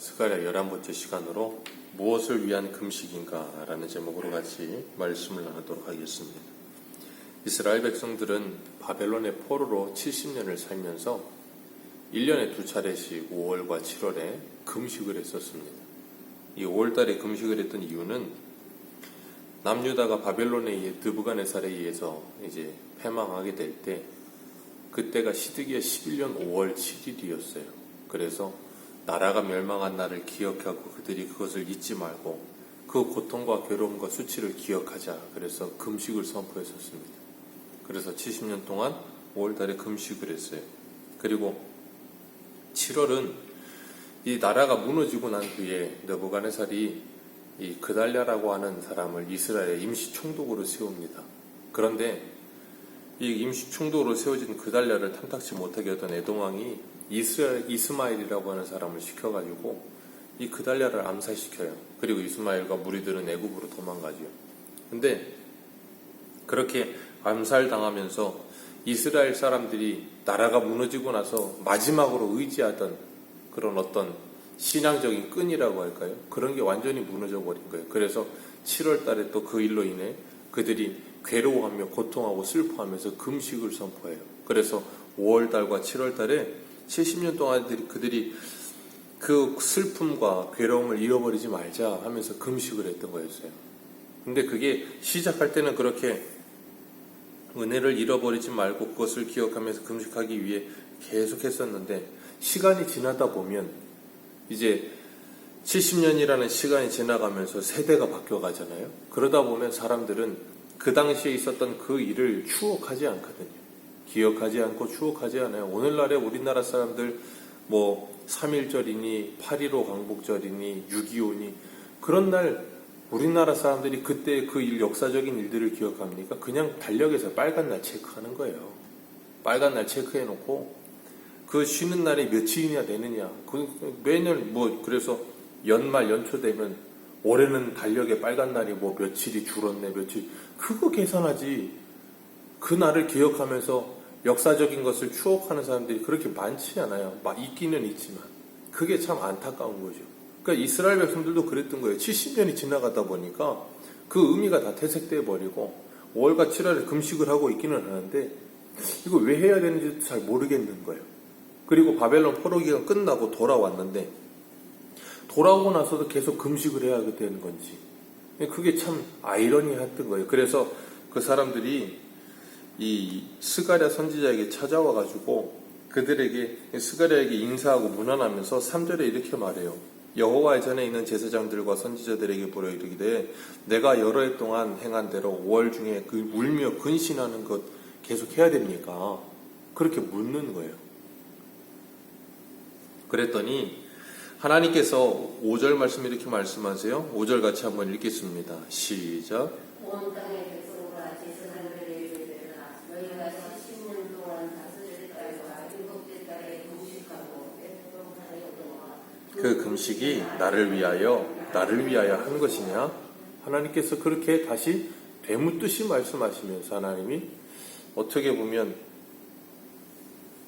스가랴 11번째 시간으로 무엇을 위한 금식인가 라는 제목으로 같이 말씀을 나누도록 하겠습니다. 이스라엘 백성들은 바벨론의 포로로 70년을 살면서 1년에 2차례씩 5월과 7월에 금식을 했었습니다. 이 5월달에 금식을 했던 이유는 남유다가 바벨론에 의해 느부갓네살에 의해서 이제 패망하게 될 때 그때가 시드기야 11년 5월 7일이었어요. 그래서 나라가 멸망한 날을 기억하고 그들이 그것을 잊지 말고 그 고통과 괴로움과 수치를 기억하자. 그래서 금식을 선포했었습니다. 그래서 70년 동안 5월달에 금식을 했어요. 그리고 7월은 이 나라가 무너지고 난 후에 느부갓네살이 이 그달랴라고 하는 사람을 이스라엘의 임시 총독으로 세웁니다. 그런데 이 임시 총독으로 세워진 그달랴를 탐탁치 못하게 했던 에돔왕이 이스마엘이라고 하는 사람을 시켜가지고 이 그달랴를 암살시켜요. 그리고 이스마엘과 무리들은 애굽으로 도망가죠. 근데 그렇게 암살당하면서 이스라엘 사람들이 나라가 무너지고 나서 마지막으로 의지하던 그런 어떤 신앙적인 끈이라고 할까요? 그런 게 완전히 무너져 버린 거예요. 그래서 7월 달에 또 그 일로 인해 그들이 괴로워하며 고통하고 슬퍼하면서 금식을 선포해요. 그래서 5월 달과 7월 달에 70년 동안 그들이 그 슬픔과 괴로움을 잃어버리지 말자 하면서 금식을 했던 거였어요. 근데 그게 시작할 때는 그렇게 은혜를 잃어버리지 말고 그것을 기억하면서 금식하기 위해 계속 했었는데 시간이 지나다 보면 이제 70년이라는 시간이 지나가면서 세대가 바뀌어가잖아요. 그러다 보면 사람들은 그 당시에 있었던 그 일을 추억하지 않거든요. 기억하지 않고 추억하지 않아요. 오늘날에 우리나라 사람들 뭐 3.1절이니 8.15 광복절이니 6.25니 그런 날 우리나라 사람들이 그때 그 일, 역사적인 일들을 기억합니까? 그냥 달력에서 빨간 날 체크하는 거예요. 빨간 날 체크해놓고 그 쉬는 날이 며칠이나 되느냐. 매년 그래서 연말 연초 되면 올해는 달력에 빨간 날이 며칠이 줄었네, 그거 계산하지. 그 날을 기억하면서 역사적인 것을 추억하는 사람들이 그렇게 많지 않아요. 있기는 있지만. 그게 참 안타까운 거죠. 그러니까 이스라엘 백성들도 그랬던 거예요. 70년이 지나가다 보니까 그 의미가 다 퇴색돼 버리고 5월과 7월에 금식을 하고 있기는 하는데 이거 왜 해야 되는지도 잘 모르겠는 거예요. 그리고 바벨론 포로 기간 끝나고 돌아왔는데 돌아오고 나서도 계속 금식을 해야 되는 건지 그게 참 아이러니했던 거예요. 그래서 그 사람들이 이 스가랴 선지자에게 찾아와가지고 그들에게 스가랴에게 인사하고 문안하면서 3절에 이렇게 말해요. 여호와의 전에 있는 제사장들과 선지자들에게 보려 이르기되 내가 여러 해 동안 행한 대로 5월 중에 그 울며 근신하는 것 계속 해야 됩니까? 그렇게 묻는 거예요. 그랬더니 하나님께서 5절 말씀 이렇게 말씀하세요. 5절 같이 한번 읽겠습니다. 시작. 온 땅의 백성과 제사장들에게 이르라 너희가 70년 동안 다스릴 달과 7째 달에 금식하고 애통하였도다. 그 금식이 나를 위하여 한 것이냐? 하나님께서 그렇게 다시 되묻듯이 말씀하시면서 하나님이 어떻게 보면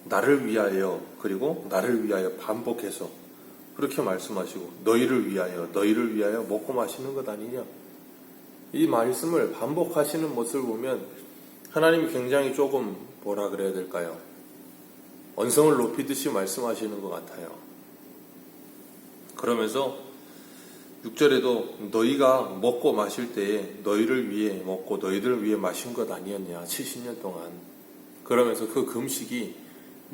나를 위하여 그리고 나를 위하여 반복해서 그렇게 말씀하시고 너희를 위하여 먹고 마시는 것 아니냐? 이 말씀을 반복하시는 모습을 보면 하나님이 굉장히 조금 뭐라 그래야 될까요? 언성을 높이듯이 말씀하시는 것 같아요. 그러면서 6절에도 너희가 먹고 마실 때에 너희를 위해 먹고 너희들을 위해 마신 것 아니었냐? 70년 동안. 그러면서 그 금식이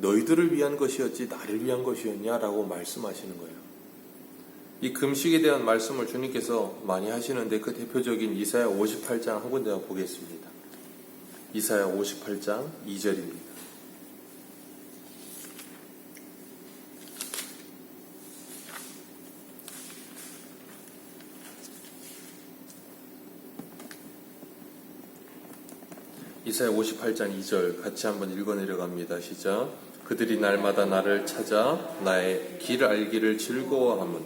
너희들을 위한 것이었지 나를 위한 것이었냐라고 말씀하시는 거예요. 이 금식에 대한 말씀을 주님께서 많이 하시는데 그 대표적인 이사야 58장 한 군데 보겠습니다. 이사야 58장 2절입니다. 이사야 58장 2절 같이 한번 읽어내려갑니다. 시작. 그들이 날마다 나를 찾아 나의 길 알기를 즐거워함은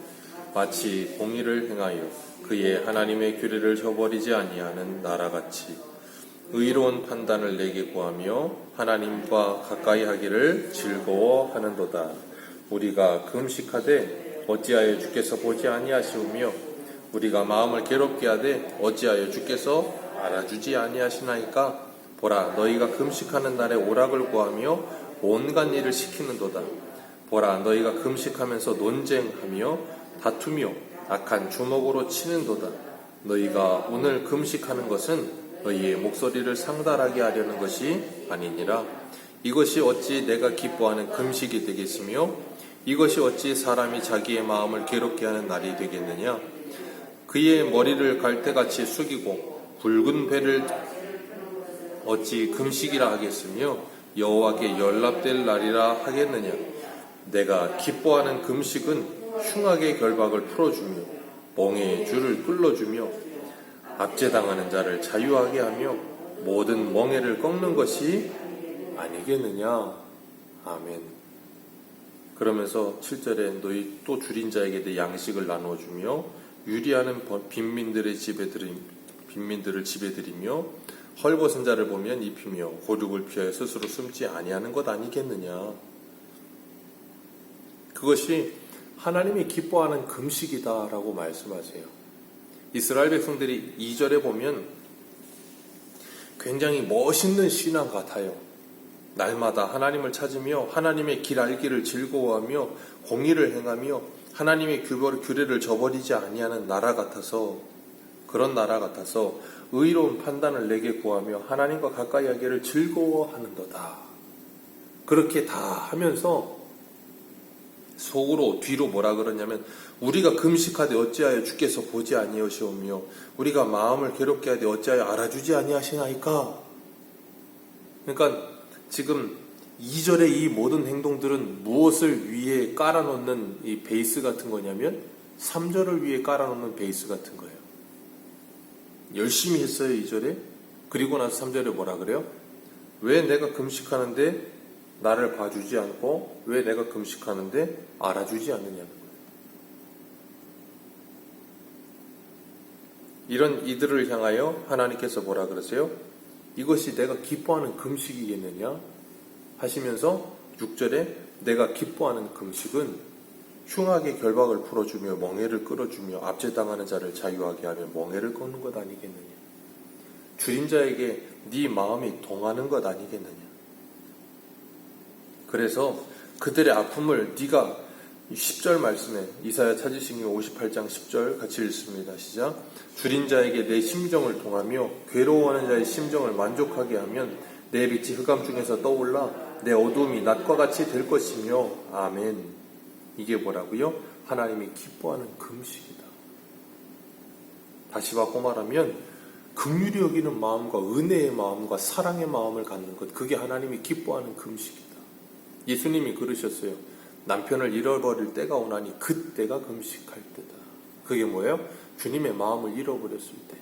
마치 공의를 행하여 그의 하나님의 규례를 저버리지 아니하는 나라같이 의로운 판단을 내게 구하며 하나님과 가까이 하기를 즐거워하는도다. 우리가 금식하되 어찌하여 주께서 보지 아니하시오며 우리가 마음을 괴롭게 하되 어찌하여 주께서 알아주지 아니하시나이까. 보라, 너희가 금식하는 날에 오락을 구하며 온갖 일을 시키는도다. 보라, 너희가 금식하면서 논쟁하며 다투며 악한 주먹으로 치는도다. 너희가 오늘 금식하는 것은 너희의 목소리를 상달하게 하려는 것이 아니니라. 이것이 어찌 내가 기뻐하는 금식이 되겠으며 이것이 어찌 사람이 자기의 마음을 괴롭게 하는 날이 되겠느냐. 그의 머리를 갈대같이 숙이고 붉은 배를 어찌 금식이라 하겠으며 여호와께 연락될 날이라 하겠느냐. 내가 기뻐하는 금식은 흉악의 결박을 풀어주며 멍에의 줄을 끌어주며 압제당하는 자를 자유하게 하며 모든 멍에를 꺾는 것이 아니겠느냐. 아멘. 그러면서 7절에 너희 또 줄인 자에게 내 양식을 나눠주며 유리하는 빈민들을 집에 들이며 헐벗은 자를 보면 입히며 고륙을 피하여 스스로 숨지 아니하는 것 아니겠느냐. 그것이 하나님이 기뻐하는 금식이다라고 말씀하세요. 이스라엘 백성들이 2절에 보면 굉장히 멋있는 신앙 같아요. 날마다 하나님을 찾으며 하나님의 길 알기를 즐거워하며 공의를 행하며 하나님의 규례를 저버리지 아니하는 나라 같아서, 그런 나라 같아서 의로운 판단을 내게 구하며 하나님과 가까이 하기를 즐거워하는도다. 그렇게 다 하면서 속으로 뒤로 뭐라 그러냐면 우리가 금식하되 어찌하여 주께서 보지 아니하시오며 우리가 마음을 괴롭게 하되 어찌하여 알아주지 아니하시나이까. 그러니까 지금 2절의 이 모든 행동들은 무엇을 위해 깔아놓는 이 베이스 같은 거냐면 3절을 위해 깔아놓는 베이스 같은 거예요. 열심히 했어요 2절에. 그리고 나서 3절에 뭐라 그래요? 왜 내가 금식하는데 나를 봐주지 않고 왜 내가 금식하는데 알아주지 않느냐는 거예요. 이런 이들을 향하여 하나님께서 뭐라 그러세요? 이것이 내가 기뻐하는 금식이겠느냐 하시면서 6절에 내가 기뻐하는 금식은 흉악의 결박을 풀어주며 멍에를 끌어주며 압제당하는 자를 자유하게 하며 멍에를 꺾는 것 아니겠느냐. 줄인 자에게 네 마음이 동하는 것 아니겠느냐. 그래서 그들의 아픔을 네가 10절 말씀에 이사야 찾으시기 58장 10절 같이 읽습니다. 시작. 줄인 자에게 내 심정을 동하며 괴로워하는 자의 심정을 만족하게 하면 내 빛이 흑암 중에서 떠올라 내 어두움이 낮과 같이 될 것이며. 아멘. 이게 뭐라고요? 하나님이 기뻐하는 금식이다. 다시 바꿔 말하면 긍휼히 여기는 마음과 은혜의 마음과 사랑의 마음을 갖는 것, 그게 하나님이 기뻐하는 금식이다. 예수님이 그러셨어요. 남편을 잃어버릴 때가 오나니 그때가 금식할 때다. 그게 뭐예요? 주님의 마음을 잃어버렸을 때,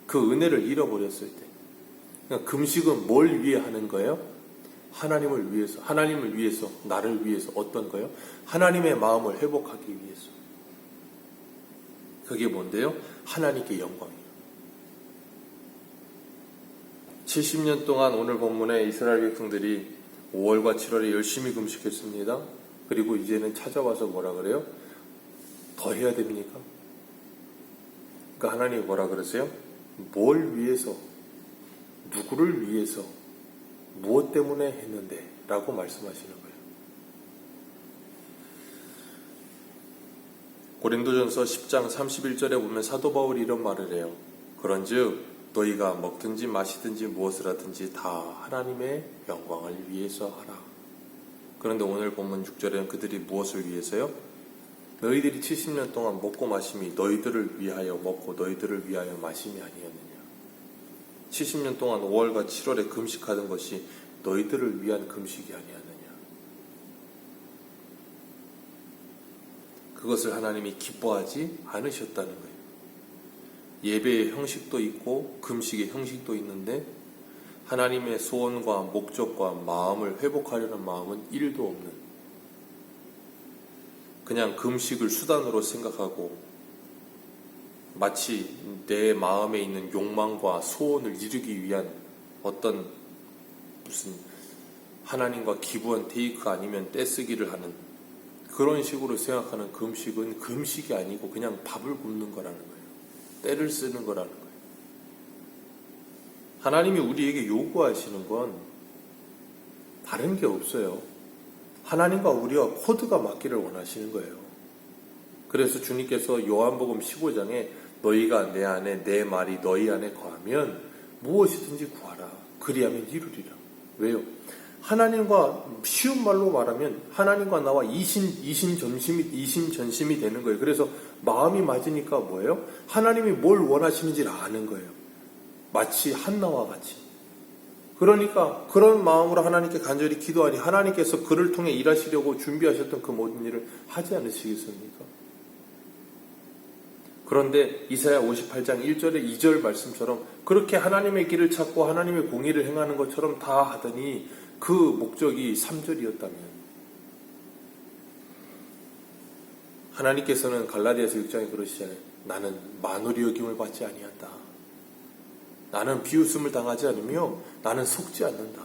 그 은혜를 잃어버렸을 때. 그러니까 금식은 뭘 위해 하는 거예요? 하나님을 위해서, 나를 위해서. 어떤 거예요? 하나님의 마음을 회복하기 위해서. 그게 뭔데요? 하나님께 영광이에요. 70년 동안 오늘 본문에 이스라엘 백성들이 5월과 7월에 열심히 금식했습니다. 그리고 이제는 찾아와서 뭐라 그래요? 더 해야 됩니까? 그러니까 하나님이 뭐라 그러세요? 뭘 위해서, 누구를 위해서, 무엇 때문에 했는데? 라고 말씀하시는 거예요. 고린도전서 10장 31절에 보면 사도 바울이 이런 말을 해요. 그런즉 너희가 먹든지 마시든지 무엇을 하든지 다 하나님의 영광을 위해서 하라. 그런데 오늘 본문 6절에는 그들이 무엇을 위해서요? 너희들이 70년 동안 먹고 마심이 너희들을 위하여 먹고 너희들을 위하여 마심이 아니었느냐. 70년 동안 5월과 7월에 금식하던 것이 너희들을 위한 금식이 아니었느냐. 그것을 하나님이 기뻐하지 않으셨다는 거예요. 예배의 형식도 있고 금식의 형식도 있는데 하나님의 소원과 목적과 마음을 회복하려는 마음은 1도 없는, 그냥 금식을 수단으로 생각하고 마치 내 마음에 있는 욕망과 소원을 이루기 위한 어떤 무슨 하나님과 기부한 테이크 아니면 떼쓰기를 하는 그런 식으로 생각하는 금식은 금식이 아니고 그냥 밥을 굶는 거라는 거예요. 때를 쓰는 거라는 거예요. 하나님이 우리에게 요구하시는 건 다른 게 없어요. 하나님과 우리와 코드가 맞기를 원하시는 거예요. 그래서 주님께서 요한복음 15장에 너희가 내 안에 내 말이 너희 안에 거하면 무엇이든지 구하라. 그리하면 이루리라. 왜요? 하나님과 쉬운 말로 말하면 하나님과 나와 이심전심이 되는 거예요. 그래서 마음이 맞으니까 뭐예요? 하나님이 뭘 원하시는지를 아는 거예요. 마치 한나와 같이. 그러니까 그런 마음으로 하나님께 간절히 기도하니 하나님께서 그를 통해 일하시려고 준비하셨던 그 모든 일을 하지 않으시겠습니까? 그런데 이사야 58장 1절에 2절 말씀처럼 그렇게 하나님의 길을 찾고 하나님의 공의를 행하는 것처럼 다 하더니 그 목적이 3절이었다면 하나님께서는 갈라디아서 6장에 그러시잖아요. 나는 만우리 여김을 받지 아니한다. 나는 비웃음을 당하지 않으며 나는 속지 않는다.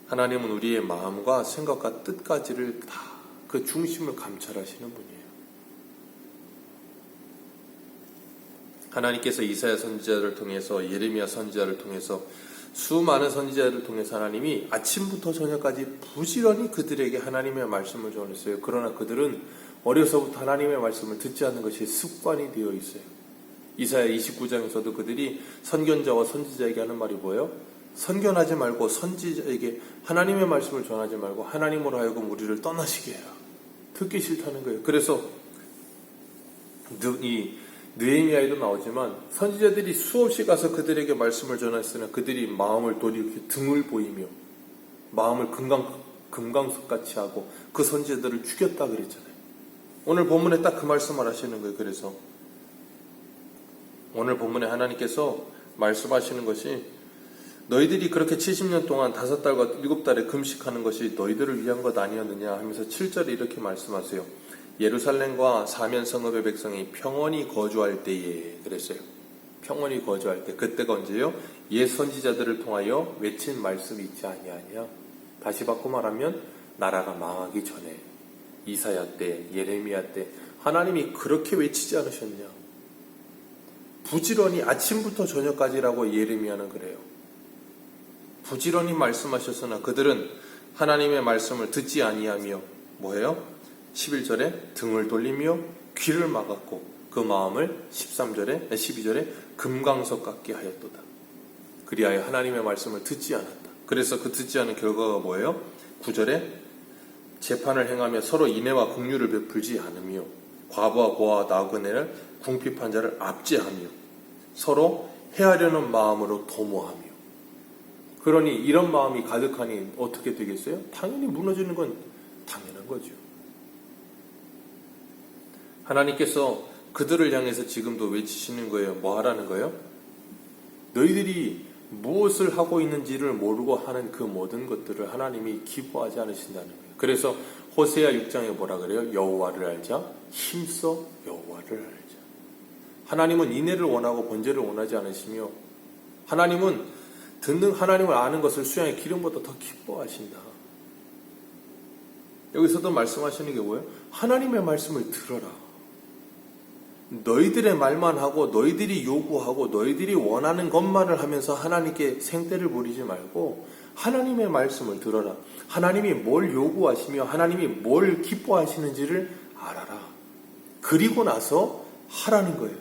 하나님은 우리의 마음과 생각과 뜻까지를 다 그 중심을 감찰하시는 분이에요. 하나님께서 이사야 선지자를 통해서 예레미야 선지자를 통해서 수많은 선지자를 통해서 하나님이 아침부터 저녁까지 부지런히 그들에게 하나님의 말씀을 전했어요. 그러나 그들은 어려서부터 하나님의 말씀을 듣지 않는 것이 습관이 되어 있어요. 이사야 29장에서도 그들이 선견자와 선지자에게 하는 말이 뭐예요? 선견하지 말고 선지자에게 하나님의 말씀을 전하지 말고 하나님으로 하여금 우리를 떠나시게 해라. 듣기 싫다는 거예요. 그래서 이 느헤미야에도 나오지만 선지자들이 수없이 가서 그들에게 말씀을 전했으나 그들이 마음을 돌이켜 등을 보이며 마음을 금강석같이 하고 그 선지자들을 죽였다 그랬잖아요. 오늘 본문에 딱 그 말씀을 하시는 거예요. 그래서 오늘 본문에 하나님께서 말씀하시는 것이 너희들이 그렇게 70년 동안 5달과 7달에 금식하는 것이 너희들을 위한 것 아니었느냐 하면서 7절에 이렇게 말씀하세요. 예루살렘과 사면 성읍의 백성이 평온히 거주할 때에 그랬어요. 평온히 거주할 때. 그때가 언제요? 옛 선지자들을 통하여 외친 말씀이 있지 아니하냐. 다시 바꿔 말하면 나라가 망하기 전에 이사야 때, 예레미야 때 하나님이 그렇게 외치지 않으셨냐. 부지런히 아침부터 저녁까지라고 예레미야는 그래요. 부지런히 말씀하셨으나 그들은 하나님의 말씀을 듣지 아니하며 뭐예요? 11절에 등을 돌리며 귀를 막았고 그 마음을 12절에 금강석 같게 하였도다. 그리하여 하나님의 말씀을 듣지 않았다. 그래서 그 듣지 않은 결과가 뭐예요? 9절에 재판을 행하며 서로 인애와 긍휼을 베풀지 않으며 과부와 고아와 나그네를 궁핍한 자를 압제하며 서로 해하려는 마음으로 도모하며. 그러니 이런 마음이 가득하니 어떻게 되겠어요? 당연히 무너지는 건 당연한 거죠. 하나님께서 그들을 향해서 지금도 외치시는 거예요. 뭐 하라는 거예요? 너희들이 무엇을 하고 있는지를 모르고 하는 그 모든 것들을 하나님이 기뻐하지 않으신다는 거예요. 그래서 호세아 6장에 뭐라 그래요? 여호와를 알자. 힘써 여호와를 알자. 하나님은 인애를 원하고 번제를 원하지 않으시며 하나님은 듣는 하나님을 아는 것을 수양의 기름보다 더 기뻐하신다. 여기서도 말씀하시는 게 뭐예요? 하나님의 말씀을 들어라. 너희들의 말만 하고 너희들이 요구하고 너희들이 원하는 것만을 하면서 하나님께 생떼를 부리지 말고 하나님의 말씀을 들어라. 하나님이 뭘 요구하시며 하나님이 뭘 기뻐하시는지를 알아라. 그리고 나서 하라는 거예요.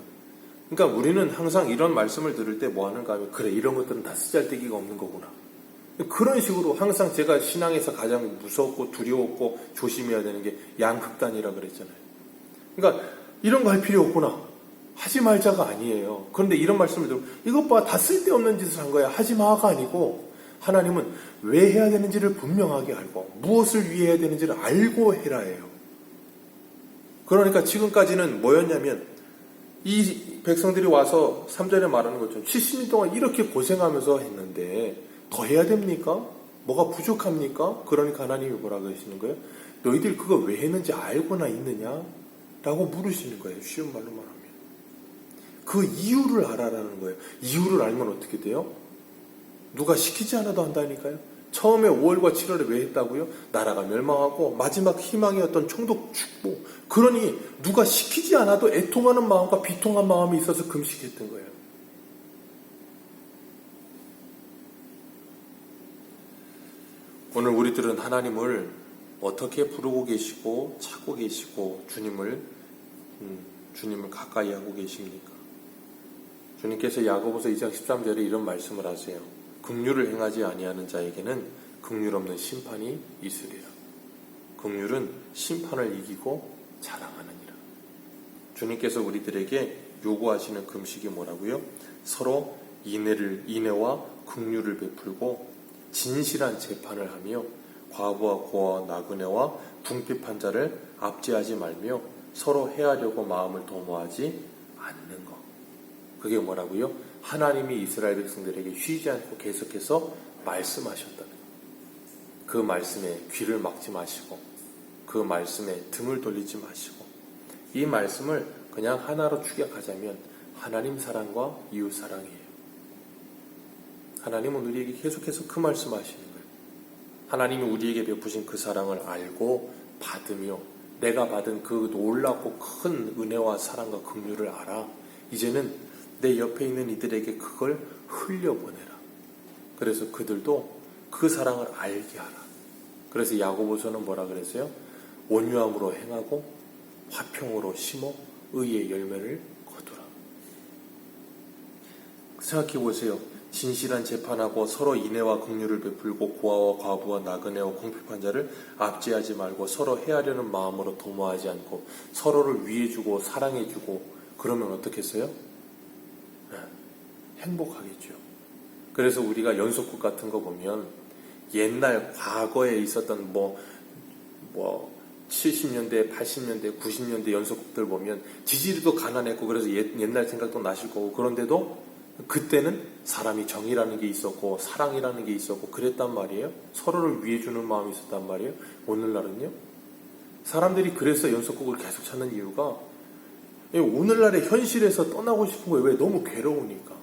그러니까 우리는 항상 이런 말씀을 들을 때 뭐 하는가 하면 그래 이런 것들은 다 쓰잘데기가 없는 거구나. 그런 식으로 항상 제가 신앙에서 가장 무섭고 두려웠고 조심해야 되는 게 양극단이라 그랬잖아요. 그러니까 이런 거 할 필요 없구나. 하지 말자가 아니에요. 그런데 이런 말씀을 들으면 이것 봐 다 쓸데없는 짓을 한 거야. 하지 마가 아니고 하나님은 왜 해야 되는지를 분명하게 알고 무엇을 위해 해야 되는지를 알고 해라예요. 그러니까 지금까지는 뭐였냐면 이 백성들이 와서 3절에 말하는 것처럼 70년 동안 이렇게 고생하면서 했는데 더 해야 됩니까? 뭐가 부족합니까? 그러니까 하나님이 뭐라 그러시는 거예요? 너희들 그거 왜 했는지 알고나 있느냐? 라고 물으시는 거예요. 쉬운 말로 말하면. 그 이유를 알아라는 거예요. 이유를 알면 어떻게 돼요? 누가 시키지 않아도 한다니까요. 처음에 5월과 7월에 왜 했다고요? 나라가 멸망하고 마지막 희망이었던 총독 죽고, 그러니 누가 시키지 않아도 애통하는 마음과 비통한 마음이 있어서 금식했던 거예요. 오늘 우리들은 하나님을 어떻게 부르고 계시고 찾고 계시고 주님을 가까이 하고 계십니까? 주님께서 야고보서 2장 13절에 이런 말씀을 하세요. 긍휼을 행하지 아니하는 자에게는 긍휼 없는 심판이 있으리라. 긍휼은 심판을 이기고 자랑하느니라. 주님께서 우리들에게 요구하시는 금식이 뭐라고요? 서로 인애와 긍휼을 베풀고 진실한 재판을 하며 과부와 고아와 나그네와 궁핍한 자를 압제하지 말며 서로 해하려고 마음을 도모하지 않는 것. 그게 뭐라고요? 하나님이 이스라엘 백성들에게 쉬지 않고 계속해서 말씀하셨다는 것. 그 말씀에 귀를 막지 마시고 그 말씀에 등을 돌리지 마시고, 이 말씀을 그냥 하나로 축약하자면 하나님 사랑과 이웃 사랑이에요. 하나님은 우리에게 계속해서 그 말씀하시는 거예요. 하나님이 우리에게 베푸신 그 사랑을 알고 받으며 내가 받은 그 놀랍고 큰 은혜와 사랑과 긍휼을 알아. 이제는 내 옆에 있는 이들에게 그걸 흘려보내라. 그래서 그들도 그 사랑을 알게 하라. 그래서 야고보서는 뭐라 그랬어요? 온유함으로 행하고 화평으로 심어 의의 열매를 거두라. 생각해 보세요. 진실한 재판하고 서로 인애와 긍휼을 베풀고 고아와 과부와 나그네와 궁핍한 자를 압제하지 말고 서로 해하려는 마음으로 도모하지 않고 서로를 위해주고 사랑해주고, 그러면 어떻겠어요? 행복하겠죠. 그래서 우리가 연속극 같은 거 보면 옛날 과거에 있었던 70년대, 80년대, 90년대 연속극들 보면 지지리도 가난했고 그래서 옛날 생각도 나실 거고, 그런데도 그때는 사람이 정의라는 게 있었고 사랑이라는 게 있었고 그랬단 말이에요. 서로를 위해주는 마음이 있었단 말이에요. 오늘날은요, 사람들이 그래서 연속극을 계속 찾는 이유가 오늘날의 현실에서 떠나고 싶은 거예요. 왜? 너무 괴로우니까.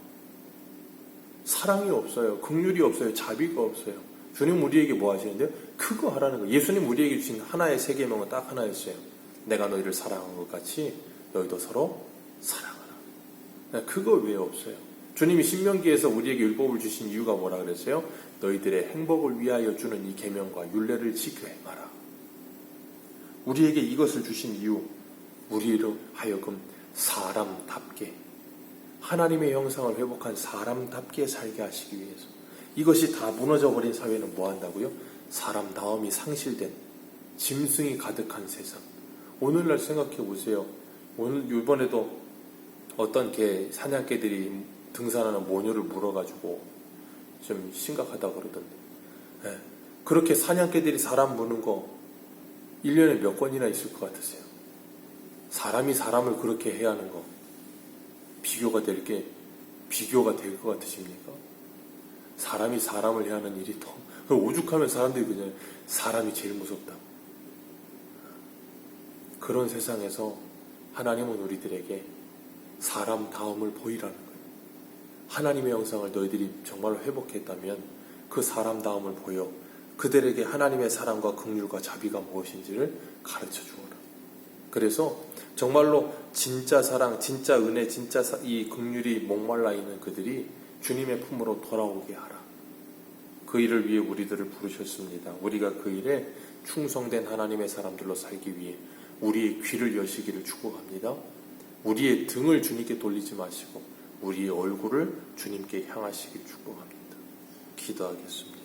사랑이 없어요. 긍휼이 없어요. 자비가 없어요. 주님 우리에게 뭐 하시는데요? 그거 하라는 거예요. 예수님 우리에게 주신 하나의 세계명은 딱 하나였어요. 내가 너희를 사랑한 것 같이 너희도 서로 사랑하라. 그거 왜 없어요? 주님이 신명기에서 우리에게 율법을 주신 이유가 뭐라 그랬어요? 너희들의 행복을 위하여 주는 이 계명과 율례를 지켜 행하라. 우리에게 이것을 주신 이유, 우리로 하여금 사람답게, 하나님의 형상을 회복한 사람답게 살게 하시기 위해서. 이것이 다 무너져버린 사회는 뭐 한다고요? 사람다움이 상실된, 짐승이 가득한 세상. 오늘날 생각해 보세요. 이번에도 어떤 사냥개들이 등산하는 모녀를 물어가지고 좀 심각하다고 그러던데. 네. 그렇게 사냥개들이 사람 무는 거 1년에 몇 건이나 있을 것 같으세요? 사람이 사람을 그렇게 해야 하는 거 비교가 될 것 같으십니까? 사람이 사람을 해야 하는 일이 더 오죽하면 사람들이 그냥 사람이 제일 무섭다. 그런 세상에서 하나님은 우리들에게 사람다움을 보이라는 거예요. 하나님의 형상을 너희들이 정말로 회복했다면 그 사람다움을 보여 그들에게 하나님의 사랑과 긍휼과 자비가 무엇인지를 가르쳐 주어라. 그래서 정말로 진짜 사랑, 진짜 은혜, 진짜 이 긍휼이 목말라 있는 그들이 주님의 품으로 돌아오게 하라. 그 일을 위해 우리들을 부르셨습니다. 우리가 그 일에 충성된 하나님의 사람들로 살기 위해 우리의 귀를 여시기를 축복합니다. 우리의 등을 주님께 돌리지 마시고 우리의 얼굴을 주님께 향하시길 축복합니다. 기도하겠습니다.